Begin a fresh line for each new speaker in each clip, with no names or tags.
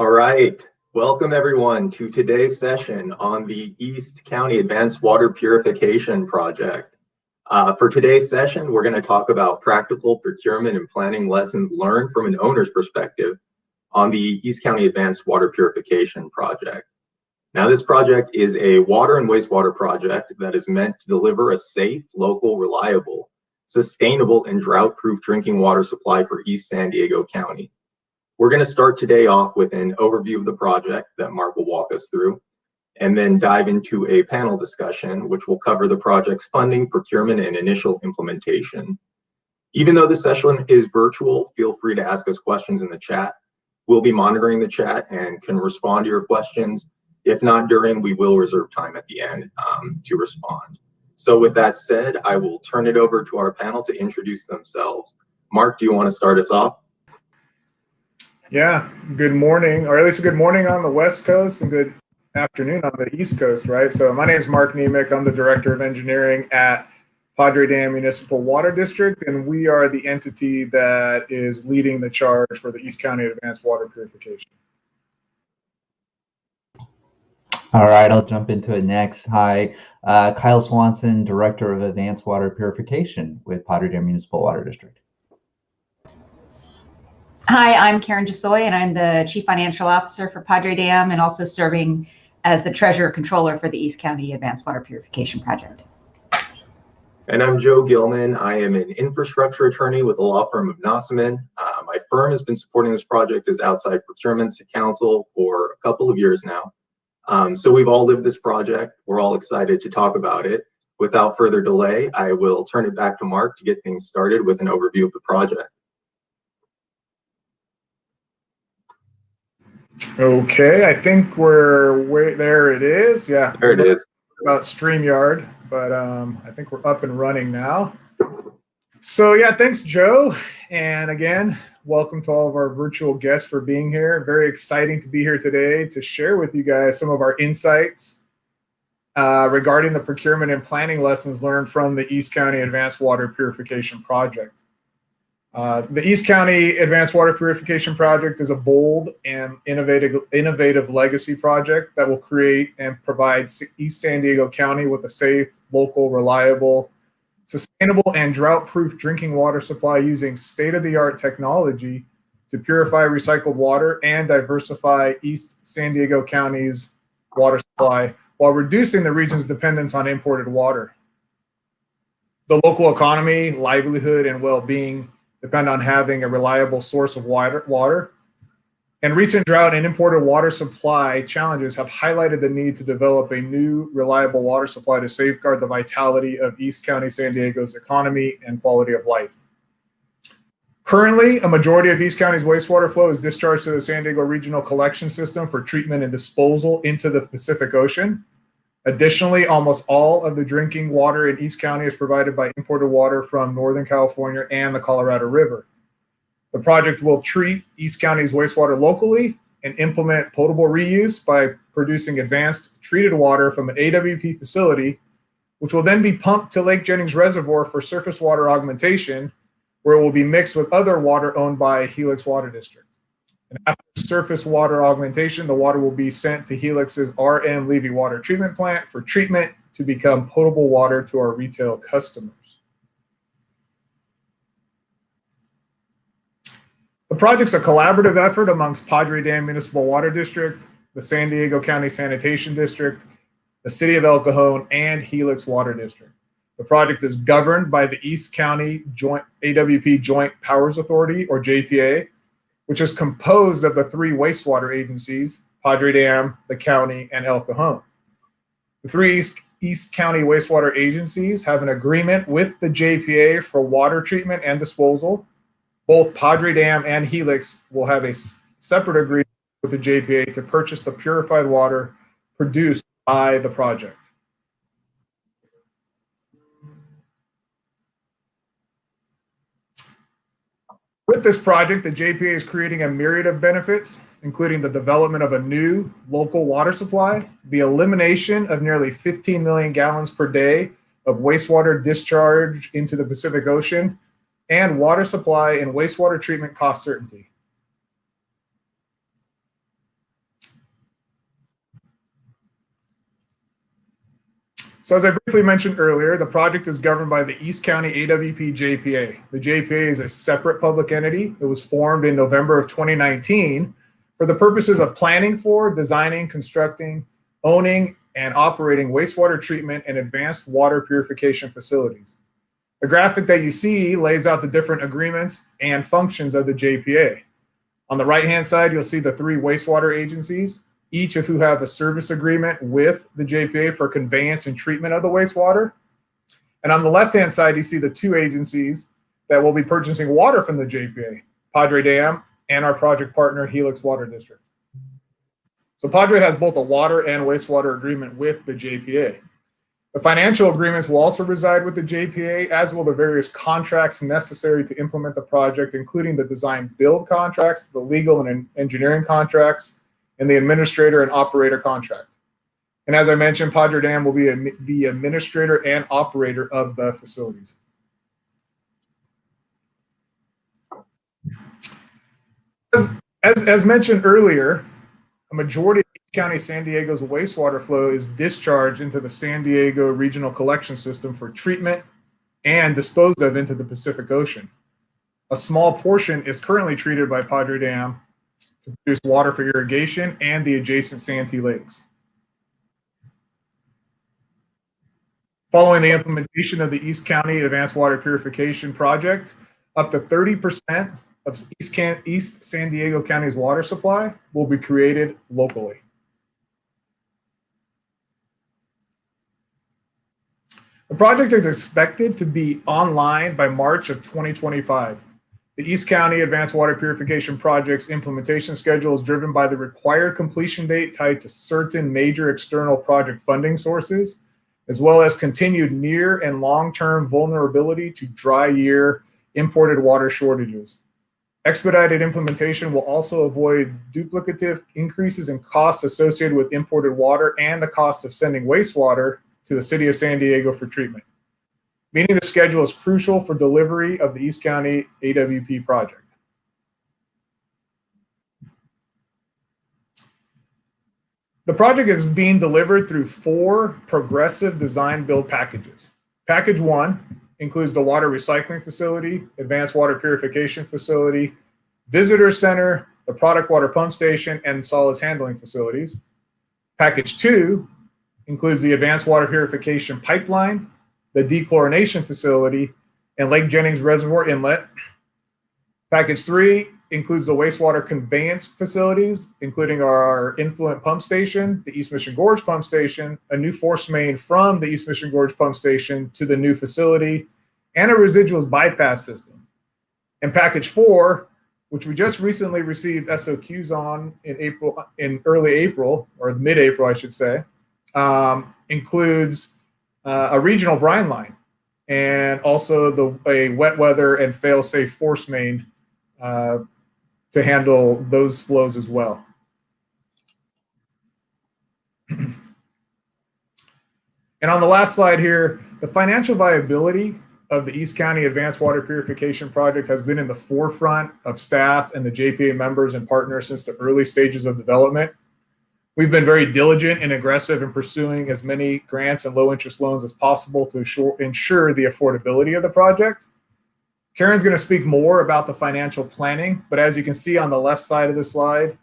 All right, welcome everyone to today's session on the East County Advanced Water Purification Project. For today's session, we're going to talk about practical procurement and planning lessons learned from an owner's perspective on the East County Advanced Water Purification Project. Now, this project is a water and wastewater project that is meant to deliver a safe, local, reliable, sustainable, and drought-proof drinking water supply for East San Diego County. We're going to start today off with an overview of the project that Mark will walk us through, and then dive into a panel discussion, which will cover the project's funding, procurement, and initial implementation. Even though this session is virtual, feel free to ask us questions in the chat. We'll be monitoring the chat and can respond to your questions. If not during, we will reserve time at the end to respond. So with that said, I will turn it over to our panel to introduce themselves. Mark, do you want to start us off?
Yeah, good morning, or at least good morning on the West Coast and good afternoon on the East Coast, right? So my name is Mark Nemec. I'm the Director of Engineering at Padre Dam Municipal Water District, and we are the entity that is leading the charge for the East County Advanced Water Purification.
All right, I'll jump into it next. Hi, Kyle Swanson, Director of Advanced Water Purification with Padre Dam Municipal Water District.
Hi, I'm Karen Jasoy, and I'm the Chief Financial Officer for Padre Dam and also serving as the Treasurer Controller for the East County Advanced Water Purification Project.
And I'm Joe Gilman. I am an infrastructure attorney with the law firm of Nossaman. My firm has been supporting this project as outside procurement counsel for a couple of years now. So we've all lived this project. We're all excited to talk about it. Without further delay, I will turn it back to Mark to get things started with an overview of the project.
Okay, I think there it is. Yeah,
there it is.
About StreamYard, but I think we're up and running now. So yeah, thanks, Joe. And again, welcome to all of our virtual guests for being here. Very exciting to be here today to share with you guys some of our insights regarding the procurement and planning lessons learned from the East County Advanced Water Purification Project. The East County Advanced Water Purification Project is a bold and innovative legacy project that will create and provide East San Diego County with a safe, local, reliable, sustainable, and drought-proof drinking water supply using state-of-the-art technology to purify recycled water and diversify East San Diego County's water supply while reducing the region's dependence on imported water. The local economy, livelihood, and well-being depend on having a reliable source of water. And recent drought and imported water supply challenges have highlighted the need to develop a new reliable water supply to safeguard the vitality of East County San Diego's economy and quality of life. Currently, a majority of East County's wastewater flow is discharged to the San Diego Regional Collection System for treatment and disposal into the Pacific Ocean. Additionally, almost all of the drinking water in East County is provided by imported water from Northern California and the Colorado River. The project will treat East County's wastewater locally and implement potable reuse by producing advanced treated water from an AWP facility, which will then be pumped to Lake Jennings Reservoir for surface water augmentation, where it will be mixed with other water owned by Helix Water District. And after surface water augmentation, the water will be sent to Helix's RM Levy Water Treatment Plant for treatment to become potable water to our retail customers. The project's a collaborative effort amongst Padre Dam Municipal Water District, the San Diego County Sanitation District, the City of El Cajon, and Helix Water District. The project is governed by the East County AWP Joint Powers Authority, or JPA, which is composed of the three wastewater agencies, Padre Dam, the county, and El Cajon. The three East County wastewater agencies have an agreement with the JPA for water treatment and disposal. Both Padre Dam and Helix will have a separate agreement with the JPA to purchase the purified water produced by the project. With this project, the JPA is creating a myriad of benefits, including the development of a new local water supply, the elimination of nearly 15 million gallons per day of wastewater discharge into the Pacific Ocean, and water supply and wastewater treatment cost certainty. So as I briefly mentioned earlier, the project is governed by the East County AWP JPA. The JPA is a separate public entity. It was formed in November of 2019 for the purposes of planning for, designing, constructing, owning, and operating wastewater treatment and advanced water purification facilities. The graphic that you see lays out the different agreements and functions of the JPA. On the right-hand side, you'll see the 3 wastewater agencies, each of who have a service agreement with the JPA for conveyance and treatment of the wastewater. And on the left-hand side, you see the 2 agencies that will be purchasing water from the JPA, Padre Dam and our project partner, Helix Water District. So Padre has both a water and wastewater agreement with the JPA. The financial agreements will also reside with the JPA, as will the various contracts necessary to implement the project, including the design build contracts, the legal and engineering contracts, and the administrator and operator contract. And as I mentioned, Padre Dam will be the administrator and operator of the facilities. As mentioned earlier, a majority of East County San Diego's wastewater flow is discharged into the San Diego Regional Collection System for treatment and disposed of into the Pacific Ocean. A small portion is currently treated by Padre Dam to produce water for irrigation and the adjacent Santee Lakes. Following the implementation of the East County Advanced Water Purification Project, up to 30% of East San Diego County's water supply will be created locally. The project is expected to be online by March of 2025. The East County Advanced Water Purification Project's implementation schedule is driven by the required completion date tied to certain major external project funding sources, as well as continued near and long-term vulnerability to dry year imported water shortages. Expedited implementation will also avoid duplicative increases in costs associated with imported water and the cost of sending wastewater to the city of San Diego for treatment. Meaning the schedule is crucial for delivery of the East County AWP project. The project is being delivered through 4 progressive design build packages. Package 1 includes the water recycling facility, advanced water purification facility, visitor center, the product water pump station, and solids handling facilities. Package 2 includes the advanced water purification pipeline, the dechlorination facility, and Lake Jennings Reservoir Inlet. Package 3 includes the wastewater conveyance facilities, including our influent pump station, the East Mission Gorge pump station, a new force main from the East Mission Gorge pump station to the new facility, and a residuals bypass system. And package 4, which we just recently received SOQs on in early April, or mid-April, I should say, includes a regional brine line and also a wet weather and fail-safe force main to handle those flows as well. And on the last slide here, the financial viability of the East County Advanced Water Purification Project has been in the forefront of staff and the JPA members and partners since the early stages of development. We've been very diligent and aggressive in pursuing as many grants and low-interest loans as possible to ensure the affordability of the project. Karen's going to speak more about the financial planning, but as you can see on the left side of the slide,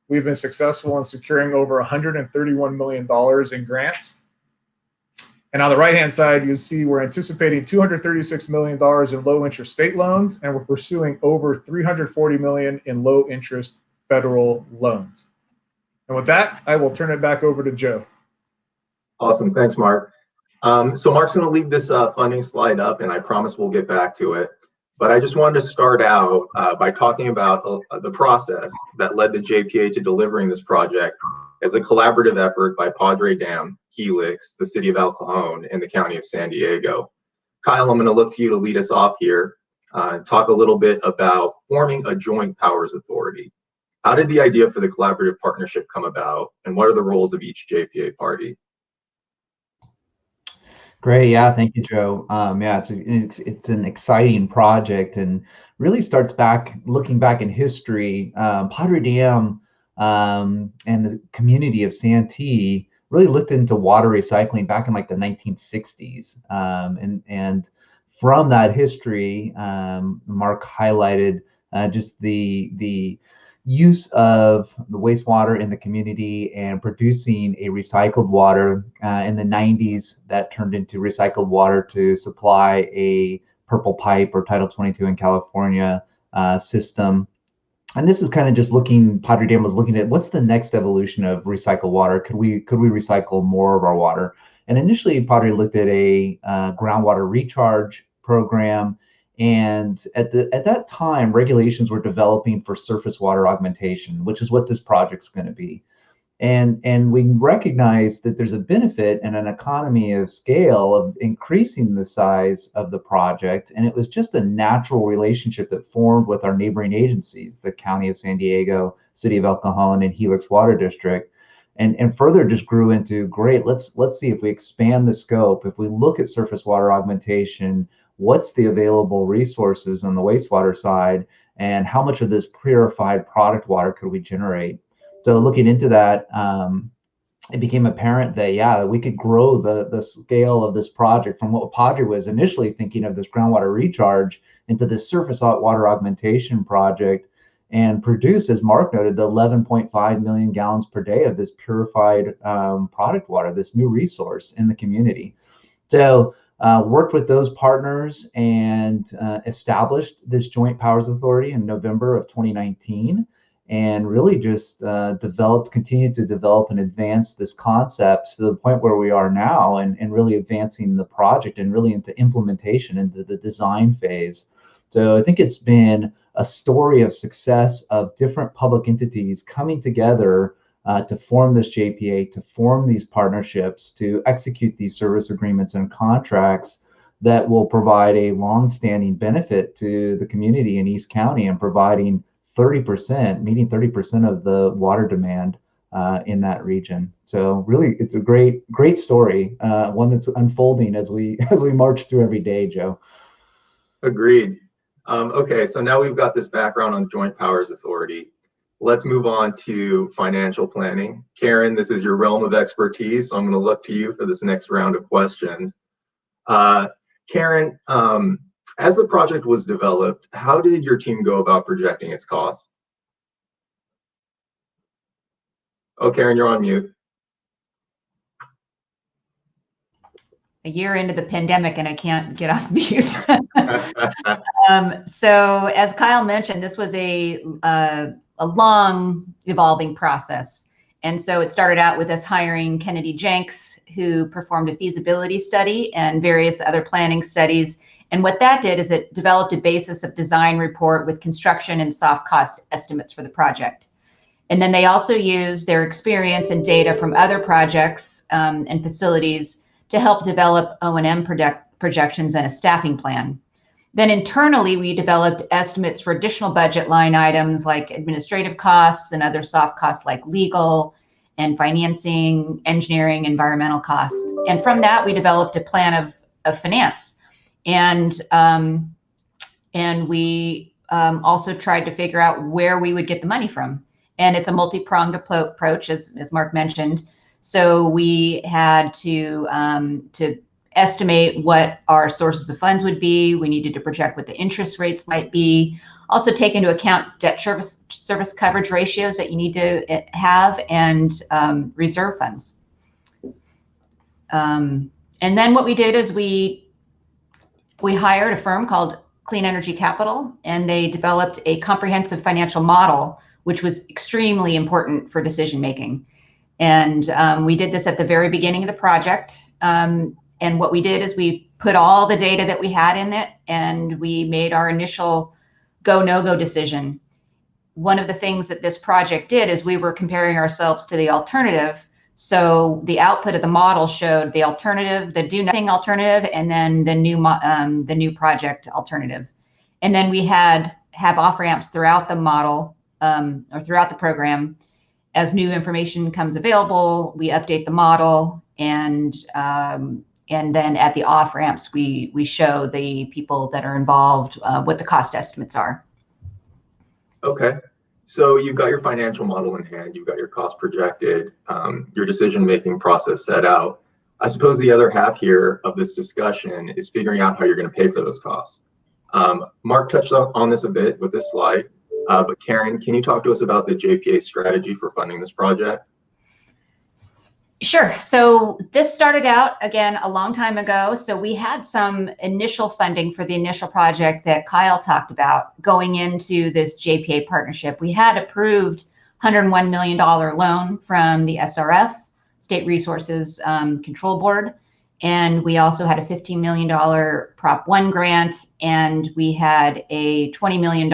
we've been successful in securing over $131 million in grants. And on the right-hand side, you see we're anticipating $236 million in low-interest state loans, and we're pursuing over $340 million in low-interest federal loans. And with that, I will turn it back over to Joe.
Awesome. Thanks, Mark. So Mark's going to leave this funding slide up, and I promise we'll get back to it. But I just wanted to start out by talking about the process that led the JPA to delivering this project as a collaborative effort by Padre Dam, Helix, the city of El Cajon, and the county of San Diego. Kyle, I'm going to look to you to lead us off here. Talk a little bit about forming a joint powers authority. How did the idea for the collaborative partnership come about, and what are the roles of each JPA party?
Great, yeah, thank you, Joe. Yeah, it's an exciting project, and really starts looking back in history. Padre Dam and the community of Santee really looked into water recycling back in like the 1960s. And from that history, Mark highlighted just the use of the wastewater in the community and producing a recycled water in the 90s that turned into recycled water to supply a Purple Pipe or Title 22 in California system. And this is kind of just looking, Padre Dam was looking at what's the next evolution of recycled water? Could we recycle more of our water? And initially, Padre looked at a groundwater recharge program. And at that time, regulations were developing for surface water augmentation, which is what this project's going to be. And we recognize that there's a benefit and an economy of scale of increasing the size of the project. And it was just a natural relationship that formed with our neighboring agencies, the County of San Diego, City of El Cajon, and Helix Water District. And further just grew into, great, let's see if we expand the scope, if we look at surface water augmentation, what's the available resources on the wastewater side, and how much of this purified product water could we generate? So looking into that, it became apparent that, yeah, we could grow the scale of this project from what Padre was initially thinking of, this groundwater recharge, into this surface water augmentation project, and produce, as Mark noted, the 11.5 million gallons per day of this purified product water, this new resource in the community. So worked with those partners and established this Joint Powers Authority in November of 2019. And really just continued to develop and advance this concept to the point where we are now, and really advancing the project and really into implementation, into the design phase. So I think it's been a story of success of different public entities coming together to form this JPA, to form these partnerships, to execute these service agreements and contracts that will provide a long-standing benefit to the community in East County, and providing meeting 30% of the water demand in that region. So really, it's a great story, one that's unfolding as we march through every day, Joe.
Agreed. Okay, so now we've got this background on Joint Powers Authority. Let's move on to financial planning. Karen, this is your realm of expertise, so I'm going to look to you for this next round of questions. Karen, as the project was developed, how did your team go about projecting its costs? Oh, Karen, you're on mute.
A year into the pandemic and I can't get off mute. So as Kyle mentioned, this was a long evolving process. And so it started out with us hiring Kennedy Jenks, who performed a feasibility study and various other planning studies. And what that did is it developed a basis of design report with construction and soft cost estimates for the project. And then they also used their experience and data from other projects and facilities to help develop O&M projections and a staffing plan. Then internally, we developed estimates for additional budget line items like administrative costs and other soft costs like legal and financing, engineering, environmental costs. And from that, we developed a plan of finance. And we also tried to figure out where we would get the money from. And it's a multi-pronged approach, as Mark mentioned. So we had to estimate what our sources of funds would be. We needed to project what the interest rates might be. Also take into account debt service coverage ratios that you need to have, and reserve funds. And then what we did is we hired a firm called Clean Energy Capital, and they developed a comprehensive financial model, which was extremely important for decision making. And we did this at the very beginning of the project. And what we did is we put all the data that we had in it, and we made our initial go, no-go decision. One of the things that this project did is we were comparing ourselves to the alternative. So the output of the model showed the alternative, the do nothing alternative, and then the new project alternative. And then we have off-ramps throughout the model or throughout the program. As new information comes available, we update the model, and then at the off-ramps, we show the people that are involved what the cost estimates are.
Okay. So you've got your financial model in hand, you've got your cost projected, your decision-making process set out. I suppose the other half here of this discussion is figuring out how you're going to pay for those costs. Mark touched on this a bit with this slide, but Karen, can you talk to us about the JPA strategy for funding this project?
Sure. So this started out, again, a long time ago. So we had some initial funding for the initial project that Kyle talked about going into this JPA partnership. We had approved $101 million loan from the SRF, State Resources Control Board. And we also had a $15 million Prop 1 grant, and we had a $20 million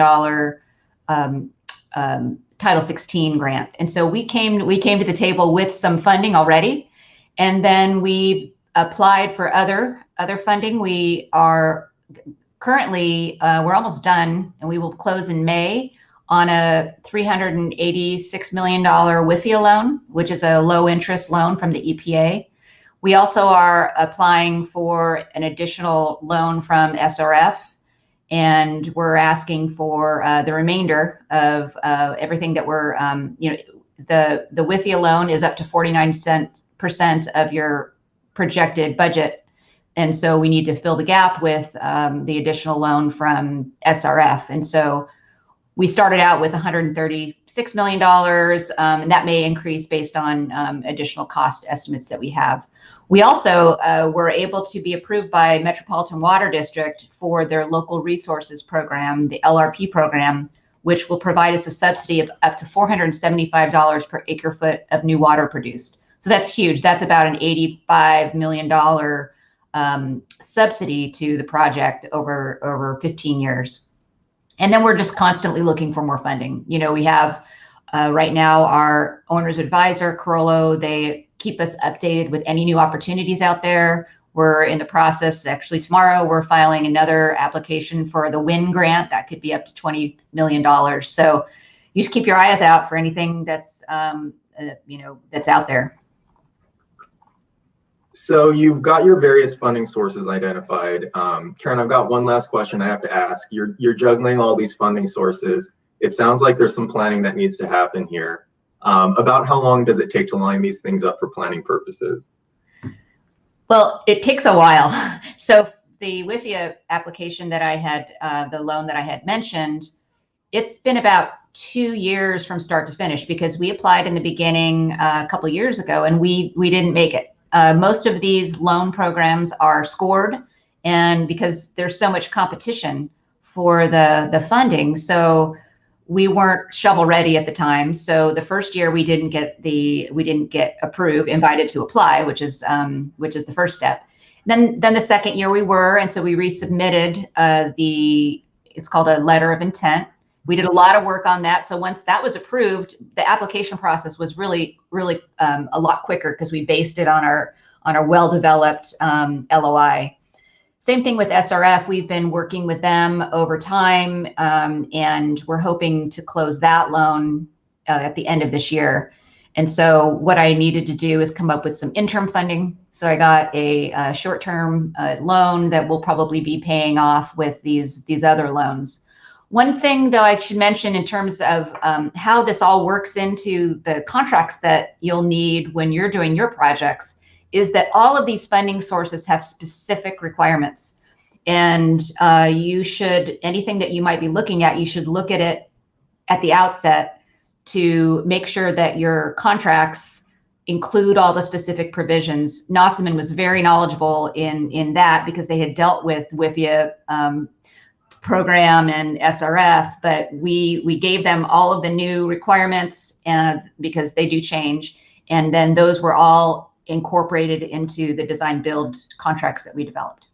Title 16 grant. And so we came to the table with some funding already, and then we've applied for other funding. We are currently, we're almost done, and we will close in May on a $386 million WIFIA loan, which is a low interest loan from the EPA. We also are applying for an additional loan from SRF, and we're asking for the remainder of everything that we're, the WIFIA loan is up to 49% of your projected budget. And so we need to fill the gap with the additional loan from SRF. And so we started out with $136 million, and that may increase based on additional cost estimates that we have. We also were able to be approved by Metropolitan Water District for their local resources program, the LRP program, which will provide us a subsidy of up to $475 per acre foot of new water produced. So that's huge. That's about an $85 million subsidy to the project over 15 years. And then we're just constantly looking for more funding. You know, we have right now our owner's advisor, Corollo, they keep us updated with any new opportunities out there. We're in the process, actually tomorrow, we're filing another application for the WIN grant that could be up to $20 million. So you just keep your eyes out for anything that's, that's out there.
So you've got your various funding sources identified. Karen, I've got one last question I have to ask. You're juggling all these funding sources. It sounds like there's some planning that needs to happen here. About how long does it take to line these things up for planning purposes?
Well, it takes a while. So the WIFIA application that I had, the loan that I had mentioned, it's been about 2 years from start to finish, because we applied in the beginning a couple of years ago and we didn't make it. Most of these loan programs are scored, and because there's so much competition for the funding, so we weren't shovel ready at the time. So the first year we didn't get approved, invited to apply, which is the first step. Then the second year we were, and so we resubmitted it's called a letter of intent. We did a lot of work on that. So once that was approved, the application process was really a lot quicker, because we based it on our well-developed LOI. Same thing with SRF. We've been working with them over time, and we're hoping to close that loan at the end of this year. And so what I needed to do is come up with some interim funding. So I got a short-term loan that will probably be paying off with these other loans. One thing, though, I should mention in terms of how this all works into the contracts that you'll need when you're doing your projects is that all of these funding sources have specific requirements. And anything that you might be looking at, you should look at it at the outset to make sure that your contracts include all the specific provisions. Nossaman was very knowledgeable in that, because they had dealt with WIFIA program and SRF, but we gave them all of the new requirements, because they do change. And then those were all incorporated into the design build contracts that we developed.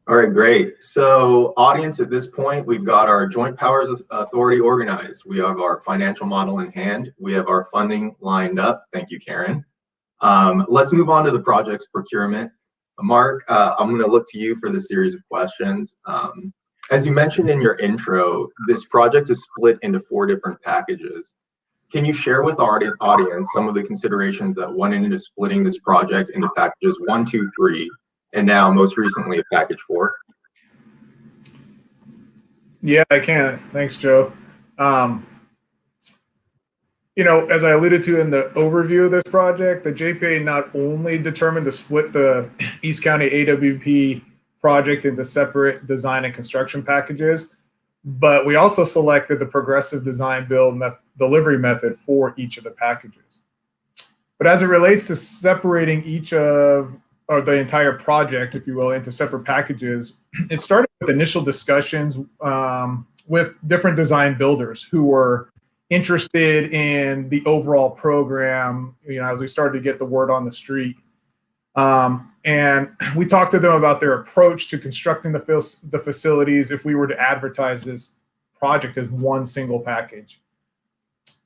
All right, great. So audience, at this point, we've got our joint powers authority organized. We have our financial model in hand. We have our funding lined up. Thank you, Karen. Let's move on to the project's procurement. Mark, I'm going to look to you for the series of questions. As you mentioned in your intro, this project is split into 4 different packages. Can you share with our audience some of the considerations that went into splitting this project into packages 1, 2, 3, and now most recently package 4?
Yeah, I can. Thanks, Joe. Um, as I alluded to in the overview of this project, the JPA not only determined to split the East County AWP project into separate design and construction packages, but we also selected the progressive design build delivery method for each of the packages. But as it relates to separating or the entire project, if you will, into separate packages, it started with initial discussions with different design builders who were interested in the overall program, as we started to get the word on the street. And we talked to them about their approach to constructing the facilities if we were to advertise this project as one single package.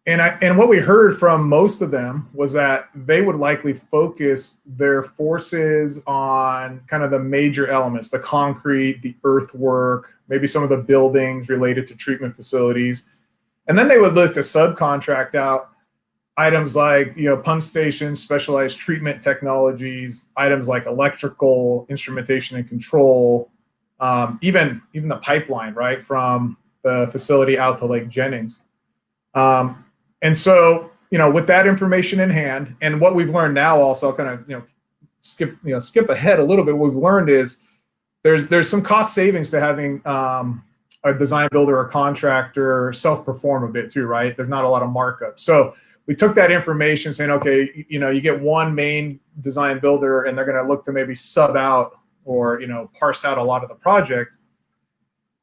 And what we heard from most of them was that they would likely focus their forces on kind of the major elements, the concrete, the earthwork, maybe some of the buildings related to treatment facilities. And then they would look to subcontract out items like, pump stations, specialized treatment technologies, items like electrical, instrumentation and control, even the pipeline, right, from the facility out to Lake Jennings. And so, with that information in hand, and what we've learned now, also I'll kind of, skip ahead a little bit. What we've learned is there's some cost savings to having a design builder or contractor self-perform a bit too, right? There's not a lot of markup. So we took that information saying, okay, you get one main design builder and they're going to look to maybe sub out or, parse out a lot of the project.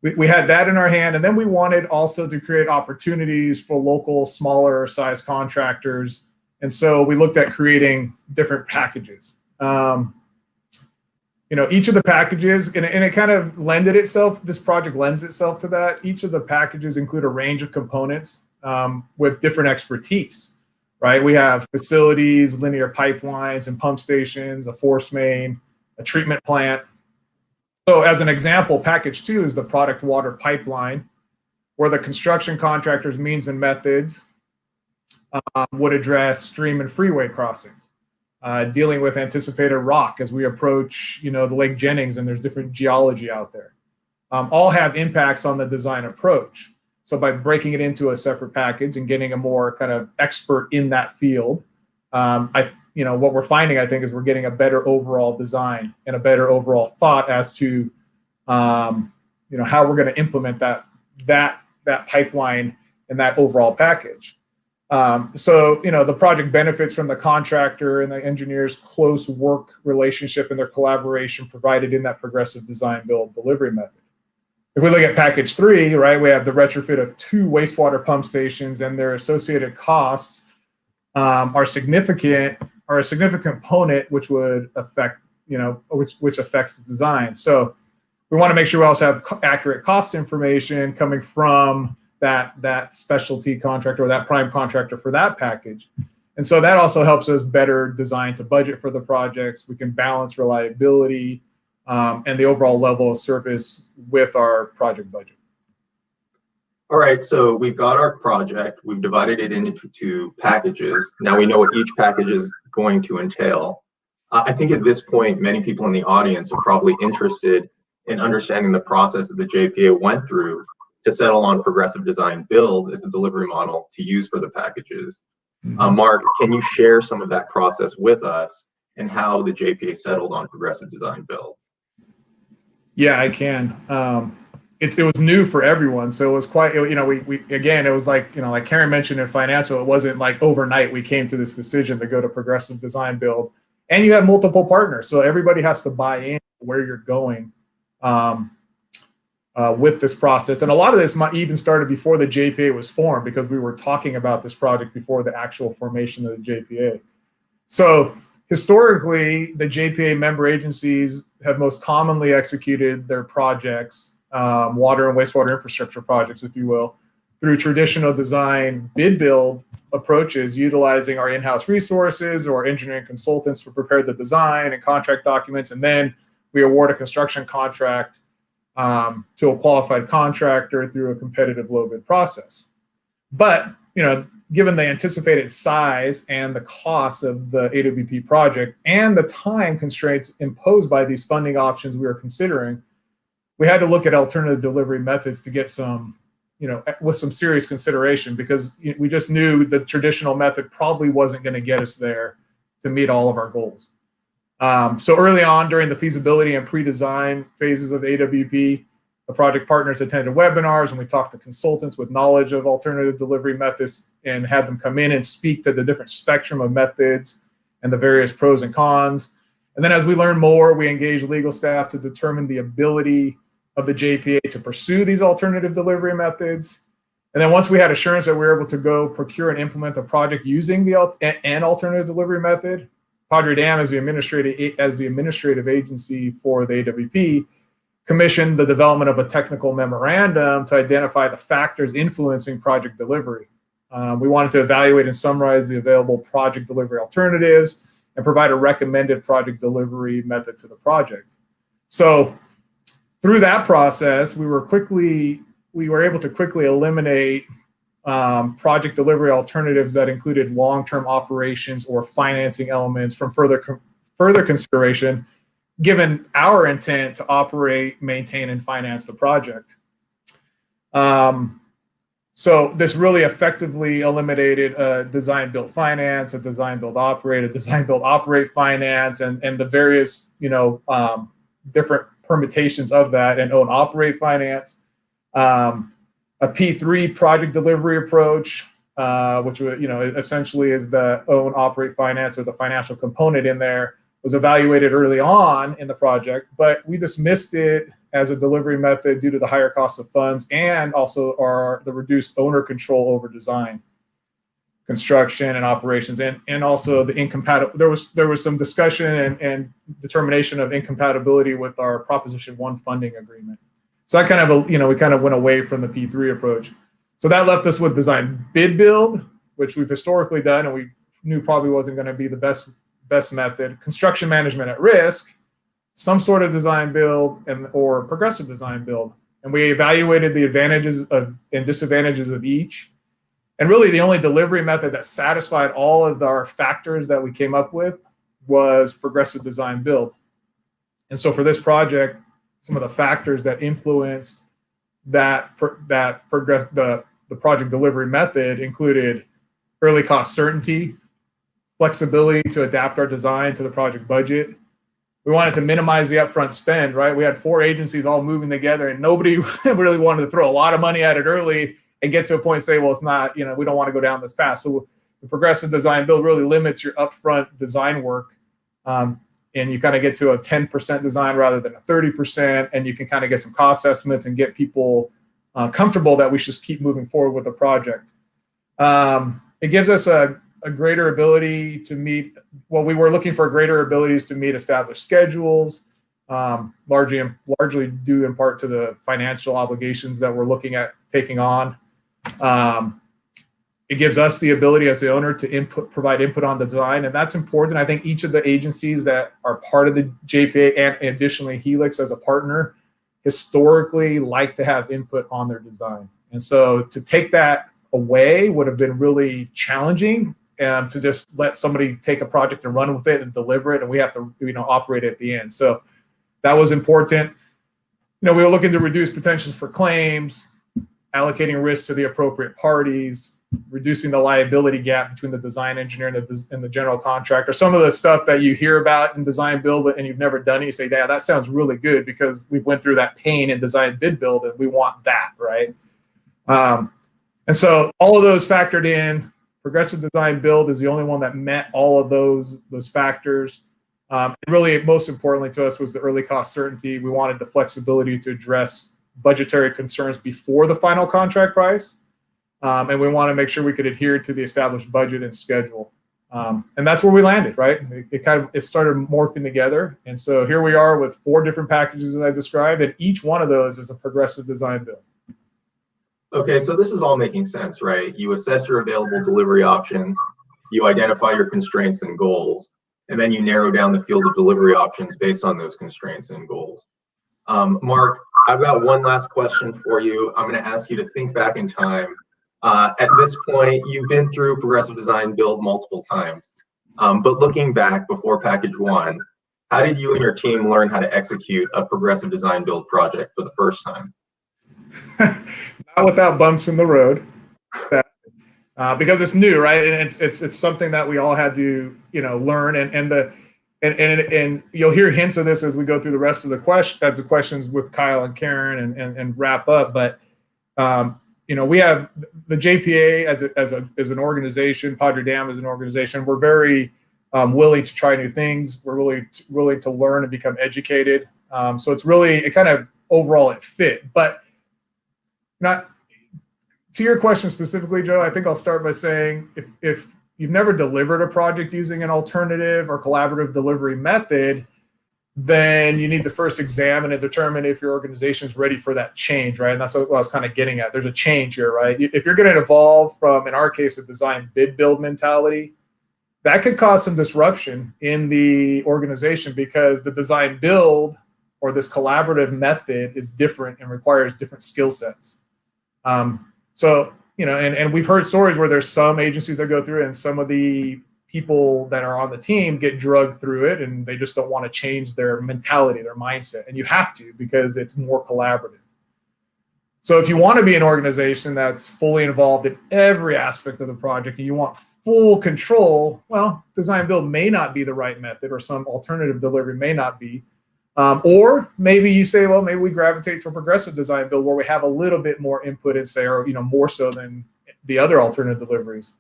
We had that in our hand, and then we wanted also to create opportunities for local, smaller size contractors. And so we looked at creating different packages. Each of the packages, and it kind of this project lends itself to that. Each of the packages include a range of components with different expertise, right? We have facilities, linear pipelines and pump stations, a force main, a treatment plant. So as an example, package 2 is the product water pipeline, where the construction contractor's means and methods would address stream and freeway crossings, dealing with anticipated rock as we approach, the Lake Jennings, and there's different geology out there. All have impacts on the design approach. So by breaking it into a separate package and getting a more kind of expert in that field, what we're finding, I think, is we're getting a better overall design and a better overall thought as to, how we're going to implement that pipeline and that overall package. So the project benefits from the contractor and the engineer's close work relationship and their collaboration provided in that progressive design build delivery method. If we look at package 3, right, we have the retrofit of 2 wastewater pump stations, and their associated costs are a significant component which would affect, which affects the design. So we want to make sure we also have accurate cost information coming from that specialty contractor or that prime contractor for that package. And so that also helps us better design to budget for the projects. We can balance reliability and the overall level of service with our project budget.
All right, so we've got our project, we've divided it into 2 packages. Now we know what each package is going to entail. I think at this point, many people in the audience are probably interested in understanding the process that the JPA went through to settle on progressive design build as a delivery model to use for the packages. Mark, can you share some of that process with us and how the JPA settled on progressive design build?
Yeah, I can. It was new for everyone, so it was quite. We again, it was like like Karen mentioned in financial, it wasn't like overnight we came to this decision to go to progressive design build, and you have multiple partners, so everybody has to buy in where you're going with this process. And a lot of this might even started before the JPA was formed, because we were talking about this project before the actual formation of the JPA. So historically, the JPA member agencies have most commonly executed their projects, water and wastewater infrastructure projects, if you will, through traditional design bid build approaches, utilizing our in-house resources or engineering consultants to prepare the design and contract documents. And then we award a construction contract to a qualified contractor through a competitive low bid process. But, given the anticipated size and the cost of the AWP project and the time constraints imposed by these funding options we were considering, we had to look at alternative delivery methods to get some with some serious consideration, because we just knew the traditional method probably wasn't going to get us there to meet all of our goals. So early on during the feasibility and pre-design phases of AWP, the project partners attended webinars, and we talked to consultants with knowledge of alternative delivery methods and had them come in and speak to the different spectrum of methods and the various pros and cons. And then as we learned more, we engaged legal staff to determine the ability of the JPA to pursue these alternative delivery methods. And then once we had assurance that we were able to go procure and implement a project using an alternative delivery method, Padre Dam, as the administrative agency for the AWP, commissioned the development of a technical memorandum to identify the factors influencing project delivery. We wanted to evaluate and summarize the available project delivery alternatives and provide a recommended project delivery method to the project. So through that process, we were able to quickly eliminate project delivery alternatives that included long-term operations or financing elements from further consideration, given our intent to operate, maintain, and finance the project. So this really effectively eliminated a design-build finance, a design-build operate, a design-build operate finance, and the various different permutations of that, and own operate finance. A P3 project delivery approach, which essentially is the own operate finance, or the financial component in there, was evaluated early on in the project, but we dismissed it as a delivery method due to the higher cost of funds and also the reduced owner control over design, construction, and operations, and also the incompatible. There was some discussion and determination of incompatibility with our Proposition 1 funding agreement. So that kind of, we kind of went away from the P3 approach. So that left us with design bid build, which we've historically done, and we knew probably wasn't going to be the best method. Construction management at risk, some sort of design build, or progressive design build. And we evaluated the advantages and disadvantages of each. And really the only delivery method that satisfied all of our factors that we came up with was progressive design build. And so for this project, some of the factors that influenced the project delivery method included early cost certainty, flexibility to adapt our design to the project budget. We wanted to minimize the upfront spend, right? We had 4 agencies all moving together, and nobody really wanted to throw a lot of money at it early and get to a point and say, well, it's not, we don't want to go down this path. So the progressive design build really limits your upfront design work. And you kind of get to a 10% design rather than a 30%, and you can kind of get some cost estimates and get people comfortable that we should keep moving forward with the project. It gives us a greater ability to meet, we were looking for greater abilities to meet established schedules, largely due in part to the financial obligations that we're looking at taking on. It gives us the ability as the owner to provide input on the design, and that's important. I think each of the agencies that are part of the JPA, and additionally Helix as a partner, historically like to have input on their design. And so to take that away would have been really challenging, to just let somebody take a project and run with it and deliver it, and we have to operate it at the end. So that was important. We were looking to reduce potentials for claims, allocating risk to the appropriate parties, reducing the liability gap between the design engineer and the general contractor. Some of the stuff that you hear about in design build and you've never done it, you say, yeah, that sounds really good because we went through that pain in design bid build and we want that, right? And so all of those factored in. Progressive design build is the only one that met all of those factors. And really, most importantly to us was the early cost certainty. We wanted the flexibility to address budgetary concerns before the final contract price. And we want to make sure we could adhere to the established budget and schedule. And that's where we landed, right? It started morphing together. And so here we are with 4 different packages that I described, and each one of those is a progressive design build.
Okay, so this is all making sense, right? You assess your available delivery options, you identify your constraints and goals, and then you narrow down the field of delivery options based on those constraints and goals. Mark, I've got one last question for you. I'm going to ask you to think back in time. At this point, you've been through progressive design build multiple times, but looking back before package 1, how did you and your team learn how to execute a progressive design build project for the first time?
not without bumps in the road, because it's new, right? And it's something that we all had to, learn. And you'll hear hints of this as we go through the rest of the questions with Kyle and Karen and wrap up. But we have the JPA as an organization, Padre Dam as an organization. We're very willing to try new things. We're really willing to learn and become educated. So it kind of overall it fit. But not to your question specifically, Joe, I think I'll start by saying if you've never delivered a project using an alternative or collaborative delivery method, then you need to first examine and determine if your organization is ready for that change, right? And that's what I was kind of getting at. There's a change here, right? If you're going to evolve from, in our case, a design bid build mentality, that could cause some disruption in the organization because the design build or this collaborative method is different and requires different skill sets. So, and we've heard stories where there's some agencies that go through it and some of the people that are on the team get drugged through it and they just don't want to change their mentality, their mindset. And you have to because it's more collaborative. So if you want to be an organization that's fully involved in every aspect of the project and you want full control, well, design build may not be the right method or some alternative delivery may not be. Or maybe you say, well, maybe we gravitate to a progressive design build where we have a little bit more input in, say, or more so than the other alternative deliveries.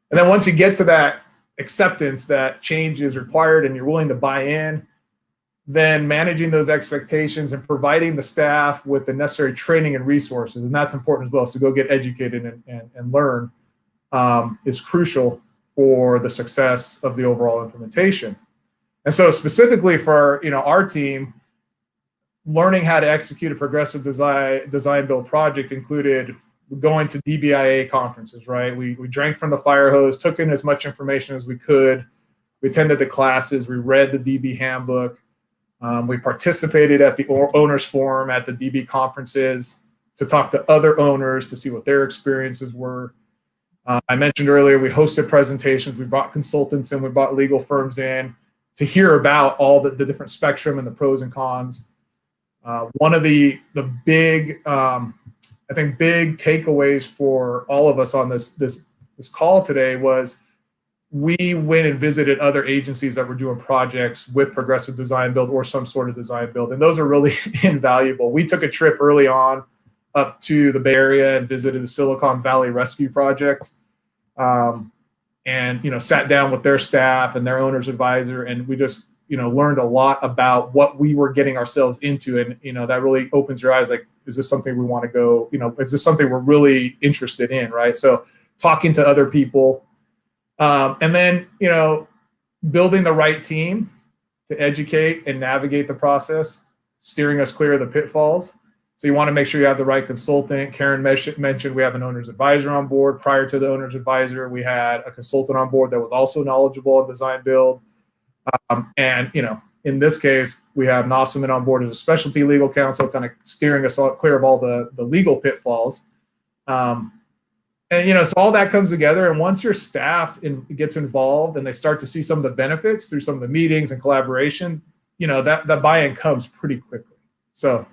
And then once you get to that acceptance that change is required and you're willing to buy in, then managing those expectations and providing the staff with the necessary training and resources, and that's important as well, so go get educated and learn, is crucial for the success of the overall implementation. And so specifically for our team, learning how to execute a progressive design build project included going to DBIA conferences, right? We drank from the fire hose, took in as much information as we could. We attended the classes, we read the DB handbook. We participated at the owners forum at the DB conferences to talk to other owners to see what their experiences were. I mentioned earlier, we hosted presentations, we brought consultants in, we brought legal firms in to hear about all the different spectrum and the pros and cons. One of the big, I think, big takeaways for all of us on this call today was we went and visited other agencies that were doing projects with progressive design build or some sort of design build, and those are really invaluable. We took a trip early on up to the Bay Area and visited the Silicon Valley Rescue Project. And sat down with their staff and their owner's advisor, and we just learned a lot about what we were getting ourselves into, and that really opens your eyes. Like, is this something we want to go? Is this something we're really interested in? Right. So talking to other people, and then building the right team to educate and navigate the process, steering us clear of the pitfalls. So you want to make sure you have the right consultant. Karen mentioned we have an owner's advisor on board. Prior to the owner's advisor, we had a consultant on board that was also knowledgeable in design build. And in this case, we have Nossaman on board as a specialty legal counsel, kind of steering us all clear of all the legal pitfalls. So all that comes together. And once your staff gets involved and they start to see some of the benefits through some of the meetings and collaboration, that buy-in comes pretty quickly. So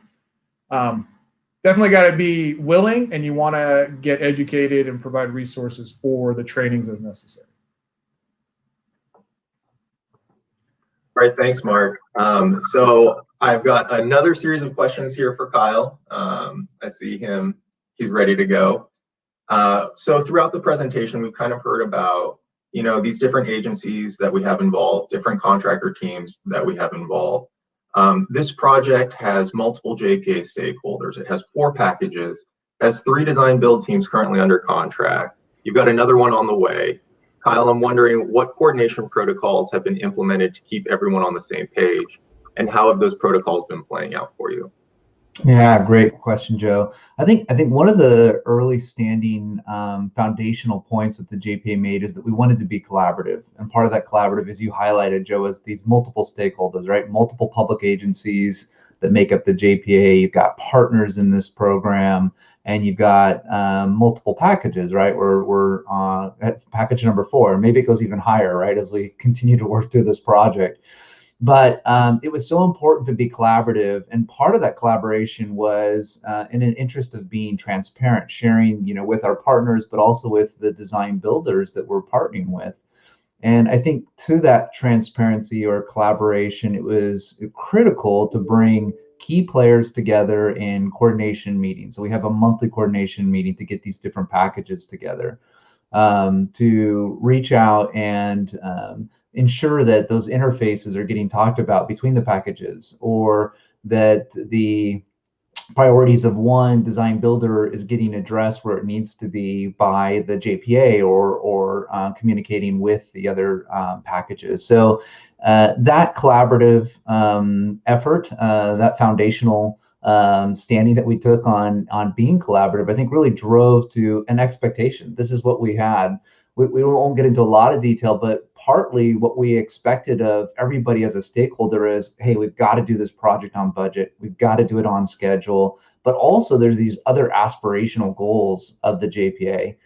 definitely got to be willing, and you want to get educated and provide resources for the trainings as necessary.
Right, thanks, Mark. So I've got another series of questions here for Kyle. I see him, he's ready to go. So throughout the presentation, we've kind of heard about, these different agencies that we have involved, different contractor teams that we have involved. This project has multiple JPA stakeholders. It has 4 packages, has 3 design build teams currently under contract. You've got another one on the way. Kyle, I'm wondering what coordination protocols have been implemented to keep everyone on the same page, and how have those protocols been playing out for you?
Yeah, great question, Joe. I think one of the early standing foundational points that the JPA made is that we wanted to be collaborative, and part of that collaborative, as you highlighted, Joe, is these multiple stakeholders, right? Multiple public agencies that make up the JPA. You've got partners in this program, and you've got multiple packages, right? We're at package number 4. Maybe it goes even higher, right, as we continue to work through this project. But it was so important to be collaborative, and part of that collaboration was in an interest of being transparent, sharing, with our partners, but also with the design builders that we're partnering with. And I think to that transparency or collaboration, it was critical to bring key players together in coordination meetings. So we have a monthly coordination meeting to get these different packages together, to reach out and ensure that those interfaces are getting talked about between the packages, or that the priorities of one design builder is getting addressed where it needs to be by the JPA, or communicating with the other packages. So that collaborative effort, that foundational standing that we took on being collaborative, I think really drove to an expectation. This is what we had. We won't get into a lot of detail, but partly what we expected of everybody as a stakeholder is, hey, we've got to do this project on budget. We've got to do it on schedule. But also there's these other aspirational goals of the JPA.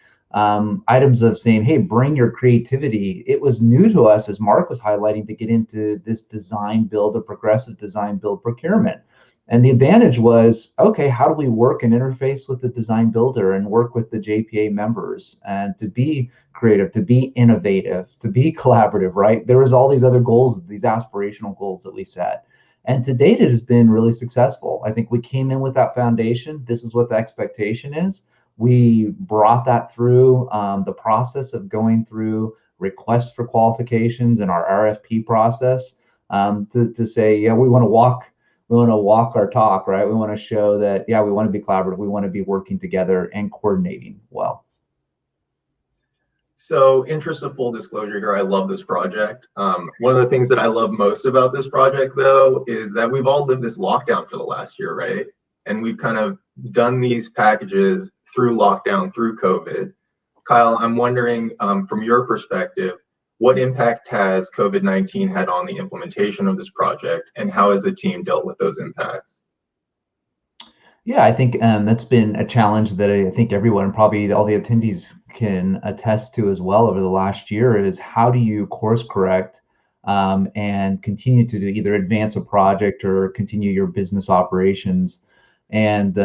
Items of saying, hey, bring your creativity. It was new to us, as Mark was highlighting, to get into this design build or progressive design build procurement. And the advantage was, okay, how do we work and interface with the design builder and work with the JPA members, and to be creative, to be innovative, to be collaborative, right? There was all these other goals, these aspirational goals that we set. And to date, it has been really successful. I think we came in with that foundation. This is what the expectation is. We brought that through the process of going through request for qualifications and our RFP process, to say, yeah, we want to walk our talk, right? We want to show that, yeah, we want to be collaborative. We want to be working together and coordinating well.
So, interest of full disclosure here, I love this project. One of the things that I love most about this project, though, is that we've all lived this lockdown for the last year, right? And we've kind of done these packages through lockdown, through COVID. Kyle, I'm wondering, from your perspective, what impact has COVID-19 had on the implementation of this project, and how has the team dealt with those impacts?
Yeah, I think that's been a challenge that I think everyone, probably all the attendees, can attest to as well over the last year, is how do you course correct and continue to either advance a project or continue your business operations. And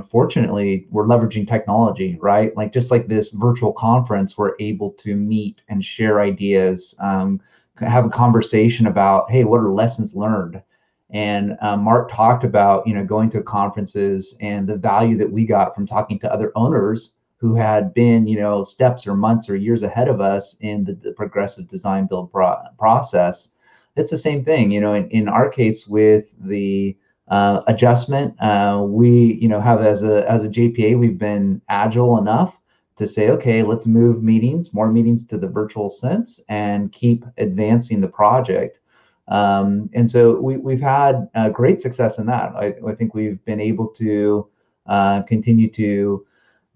fortunately, we're leveraging technology, right? Like just like this virtual conference, we're able to meet and share ideas, have a conversation about, hey, what are lessons learned? And Mark talked about, going to conferences and the value that we got from talking to other owners who had been, steps or months or years ahead of us in the progressive design build process. It's the same thing, in our case with the adjustment. We, have as a JPA, we've been agile enough to say, okay, let's move more meetings to the virtual sense and keep advancing the project. And so we've had great success in that. I think we've been able to continue to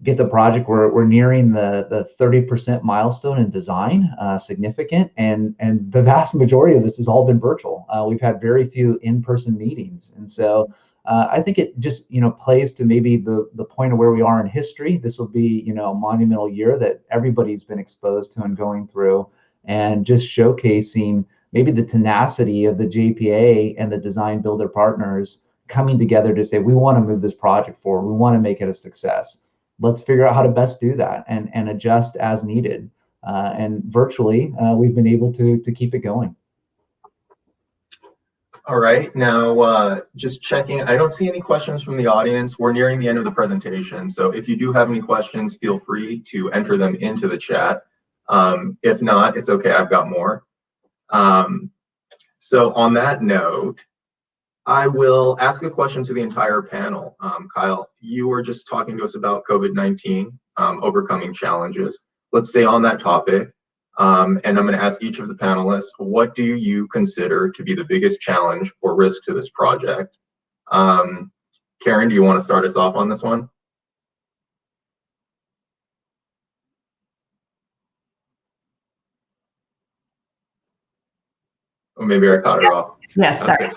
get the project. We're nearing the 30% milestone in design, significant, and the vast majority of this has all been virtual. We've had very few in-person meetings, and so I think it just plays to maybe the point of where we are in history. This will be a monumental year that everybody's been exposed to and going through, and just showcasing maybe the tenacity of the JPA and the design builder partners coming together to say, we want to move this project forward. We want to make it a success. Let's figure out how to best do that and adjust as needed. And virtually, we've been able to keep it going.
All right, now just checking, I don't see any questions from the audience. We're nearing the end of the presentation, so if you do have any questions, feel free to enter them into the chat. If not, it's okay, I've got more. So on that note, I will ask a question to the entire panel. Kyle, you were just talking to us about COVID-19, overcoming challenges. Let's stay on that topic. And I'm going to ask each of the panelists, what do you consider to be the biggest challenge or risk to this project? Karen, do you want to start us off on this one? Or maybe I caught her off.
Yes, sorry.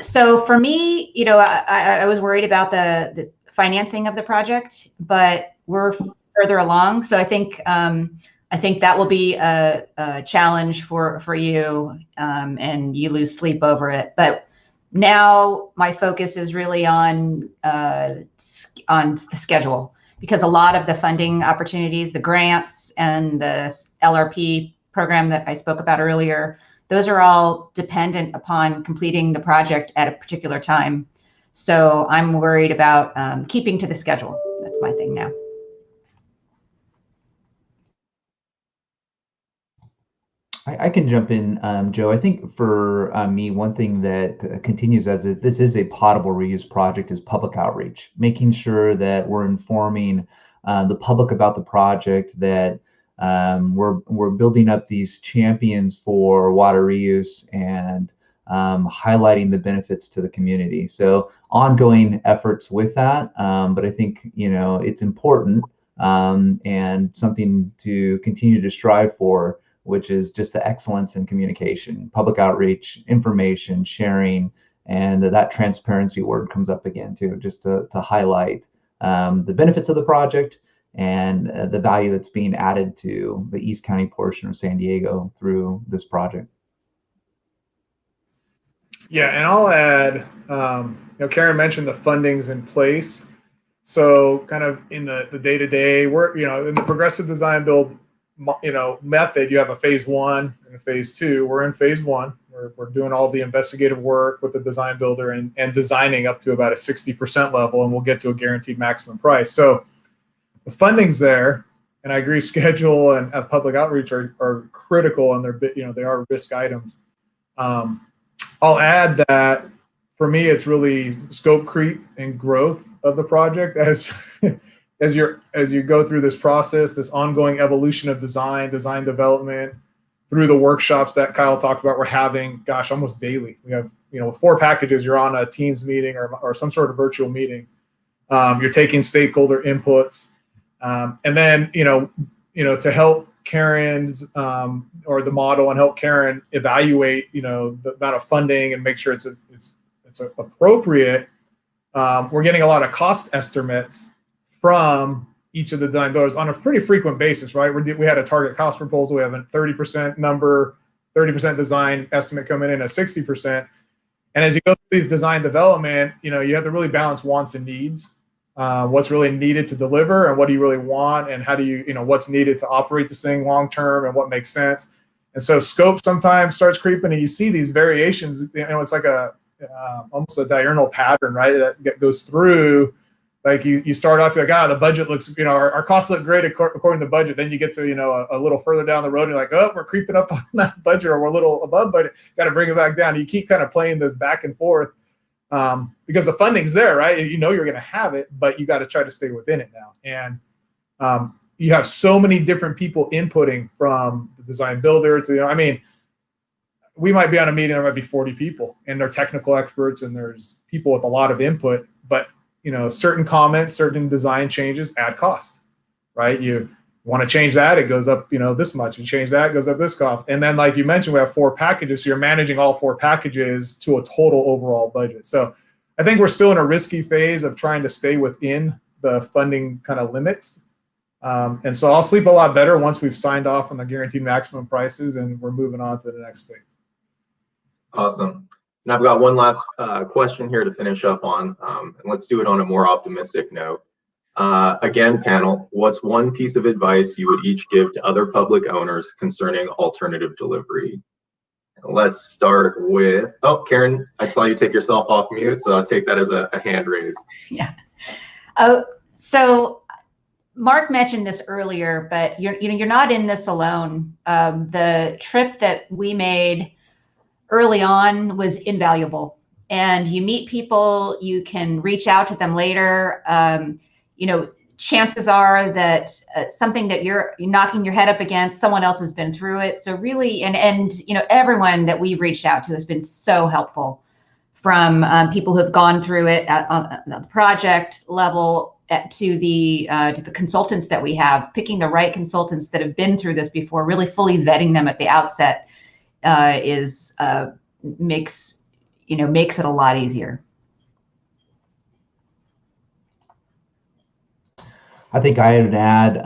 So for me, I was worried about the financing of the project, but we're further along. So I think I think that will be a challenge for you, and you lose sleep over it. But now my focus is really on the schedule, because a lot of the funding opportunities, the grants and the LRP program that I spoke about earlier, those are all dependent upon completing the project at a particular time. So I'm worried about keeping to the schedule. That's my thing now.
I can jump in, Joe. I think for me, one thing that continues as this is a potable reuse project is public outreach, making sure that we're informing the public about the project, that we're building up these champions for water reuse and highlighting the benefits to the community. So ongoing efforts with that, but I think it's important and something to continue to strive for, which is just the excellence in communication, public outreach, information sharing, and that transparency word comes up again too, just to highlight the benefits of the project and the value that's being added to the East County portion of San Diego through this project.
Yeah, and I'll add, Karen mentioned the funding's in place. So kind of in the day-to-day, we're, in the progressive design build method, you have a phase 1 and a phase 2. We're in phase 1. We're doing all the investigative work with the design builder and designing up to about a 60% level, and we'll get to a guaranteed maximum price. So the funding's there, and I agree, schedule and public outreach are critical, and they are risk items. I'll add that for me, it's really scope creep and growth of the project as as you go through this process, this ongoing evolution of design development, through the workshops that Kyle talked about, we're having, gosh, almost daily. We have, with 4 packages, you're on a Teams meeting or some sort of virtual meeting. You're taking stakeholder inputs, and then to help Karen's or the model and help Karen evaluate the amount of funding and make sure it's appropriate. We're getting a lot of cost estimates from each of the design builders on a pretty frequent basis, right? We had a target cost proposal. We have a 30% number, 30% design estimate coming in at 60%. And as you go through these design development, you have to really balance wants and needs. What's really needed to deliver, and what do you really want, and how do you, what's needed to operate this thing long term, and what makes sense. And so scope sometimes starts creeping, and you see these variations. It's like almost a diurnal pattern, right? That goes through. Like you start off, you're like, the budget looks, our costs look great according to the budget. Then you get to, a little further down the road, and you're like, oh, we're creeping up on that budget, or we're a little above budget. Got to bring it back down. You keep kind of playing this back and forth because the funding's there, right? You're going to have it, but you got to try to stay within it now. And you have so many different people inputting, from the design builder to, we might be on a meeting, there might be 40 people, and they're technical experts, and there's people with a lot of input, but certain comments, certain design changes add cost, right? You want to change that, it goes up, this much. You change that, it goes up this cost. And then, like you mentioned, we have 4 packages, so you're managing all 4 packages to a total overall budget. So I think we're still in a risky phase of trying to stay within the funding kind of limits. And so I'll sleep a lot better once we've signed off on the guaranteed maximum prices and we're moving on to the next phase.
Awesome. And I've got one last question here to finish up on, and let's do it on a more optimistic note. Again, panel, what's one piece of advice you would each give to other public owners concerning alternative delivery? Let's start with, Karen, I saw you take yourself off mute, so I'll take that as a hand raise.
Yeah. So Mark mentioned this earlier, but you're not in this alone. The trip that we made early on was invaluable, and you meet people, you can reach out to them later. Chances are that something that you're knocking your head up against, someone else has been through it. So really, and everyone that we've reached out to has been so helpful, from people who have gone through it on the project level to the consultants that we have. Picking the right consultants that have been through this before, really fully vetting them at the outset, makes it a lot easier.
I think I would add,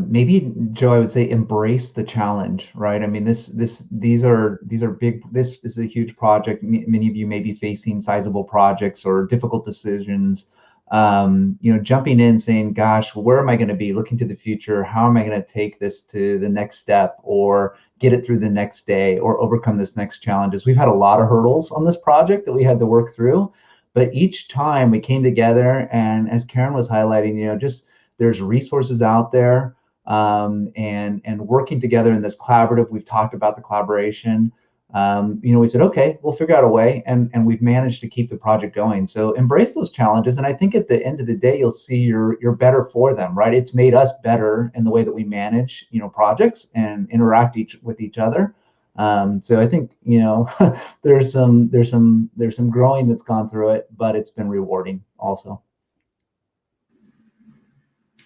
maybe Joe, I would say embrace the challenge, right? I mean, these are big. This is a huge project. Many of you may be facing sizable projects or difficult decisions. Jumping in, saying, "Gosh, where am I going to be? Looking to the future. How am I going to take this to the next step, or get it through the next day, or overcome this next challenges?" We've had a lot of hurdles on this project that we had to work through, but each time we came together, and as Karen was highlighting, just there's resources out there, and working together in this collaborative. We've talked about the collaboration. We said, okay, we'll figure out a way, and we've managed to keep the project going. So embrace those challenges, and I think at the end of the day, you'll see you're better for them, right? It's made us better in the way that we manage, projects and interact with each other. So I think there's some growing that's gone through it, but it's been rewarding also.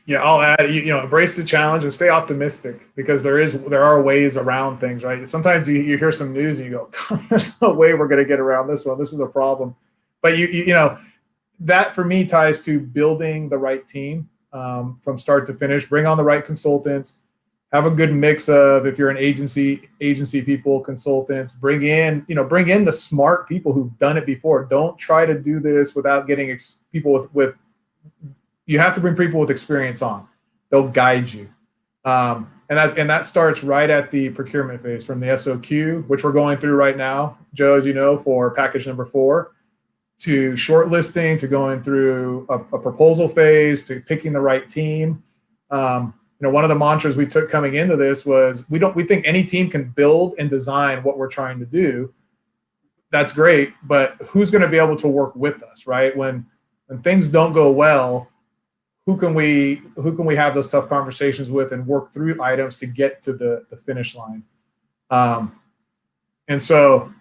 Yeah, I'll add, embrace the challenge and stay optimistic, because there are ways around things, right? Sometimes you hear some news and you go, there's no way we're going to get around this one. This is a problem. But that for me ties to building the right team from start to finish. Bring on the right consultants. Have a good mix of, if you're an agency people, consultants. Bring in the smart people who've done it before. Don't try to do this without getting people with. You have to bring people with experience on. They'll guide you. And that starts right at the procurement phase, from the SOQ, which we're going through right now, Joe, as you know, for package number 4, to shortlisting, to going through a proposal phase, to picking the right team. One of the mantras we took coming into this was, we think any team can build and design what we're trying to do. That's great, but who's going to be able to work with us, right? When things don't go well, who can we have those tough conversations with and work through items to get to the finish line? And so,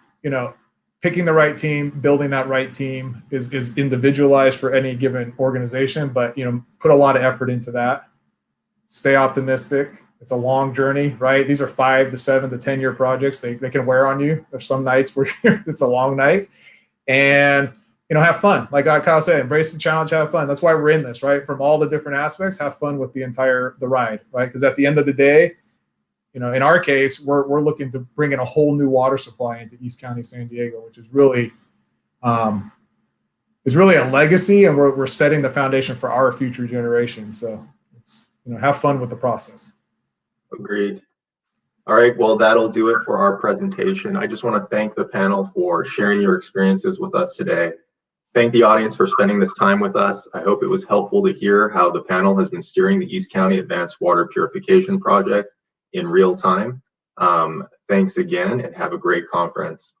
picking the right team, building that right team is individualized for any given organization, but, put a lot of effort into that. Stay optimistic. It's a long journey, right? These are 5 to 7 to 10 year projects. They can wear on you. There's some nights where it's a long night, and have fun. Like Kyle said, embrace the challenge, have fun. That's why we're in this, right? From all the different aspects, have fun with the ride, right? Because at the end of the day, in our case, we're looking to bring in a whole new water supply into East County, San Diego, which is really a legacy, and we're setting the foundation for our future generations. So it's, have fun with the process.
Agreed. All right, well, that'll do it for our presentation. I just want to thank the panel for sharing your experiences with us today. Thank the audience for spending this time with us. I hope it was helpful to hear how the panel has been steering the East County Advanced Water Purification Project in real time. Thanks again, and have a great conference.